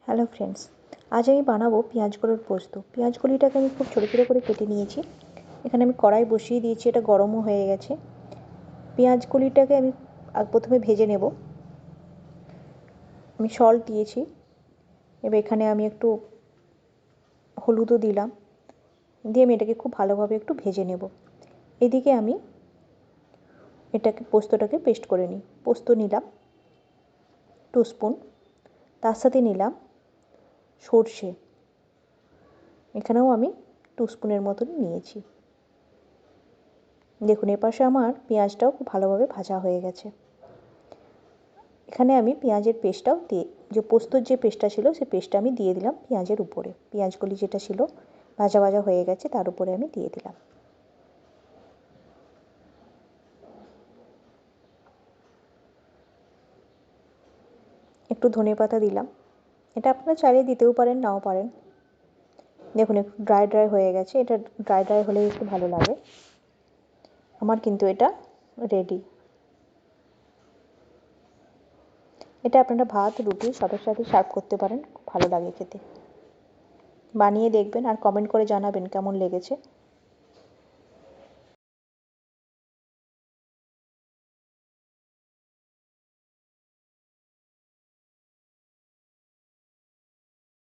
Hello friends, আজ আমি বানাবো পেঁয়াজকলির পোস্ত। পেঁয়াজকলিটাকে আমি খুব ছোটো ছোটো করে কেটে নিয়েছি। এখানে আমি কড়াই বসিয়ে দিয়েছি, এটা গরমও হয়ে গেছে। পেঁয়াজকলিটাকে আমি প্রথমে ভেজে নেব। আমি সল্ট দিয়েছি, এবার এখানে আমি একটু হলুদও দিলাম, দিয়ে আমি এটাকে খুব ভালোভাবে একটু ভেজে নেব। এদিকে আমি পোস্তটাকে পেস্ট করে নিই। পোস্ত নিলাম 2 স্পুন, তার সাথে নিলাম সর্ষে, এখানেও আমি 2 স্পুনের মতন নিয়েছি। দেখুন, এপাশে আমার পেঁয়াজটাও খুব ভালোভাবে ভাজা হয়ে গেছে। এখানে আমি পেঁয়াজের পেস্টটাও দিয়ে, যে পোস্তর যে পেস্টটা ছিল সেই পেস্টটা আমি দিয়ে দিলাম পেঁয়াজের উপরে। পেঁয়াজগুলি যেটা ছিল ভাজা ভাজা হয়ে গেছে, তার উপরে আমি দিয়ে দিলাম। একটু ধনেপাতা দিলাম, এটা আপনারা চাইলে দিতেও পারেন, নাও পারেন। দেখুন, একটু ড্রাই ড্রাই হয়ে গেছে, এটা ড্রাই ড্রাই হলেই একটু ভালো লাগে। আমার কিন্তু এটা রেডি। এটা আপনারা ভাত, রুটি সবের সাথে সার্ভ করতে পারেন, খুব ভালো লাগে খেতে। বানিয়ে দেখবেন আর কমেন্ট করে জানাবেন কেমন লেগেছে।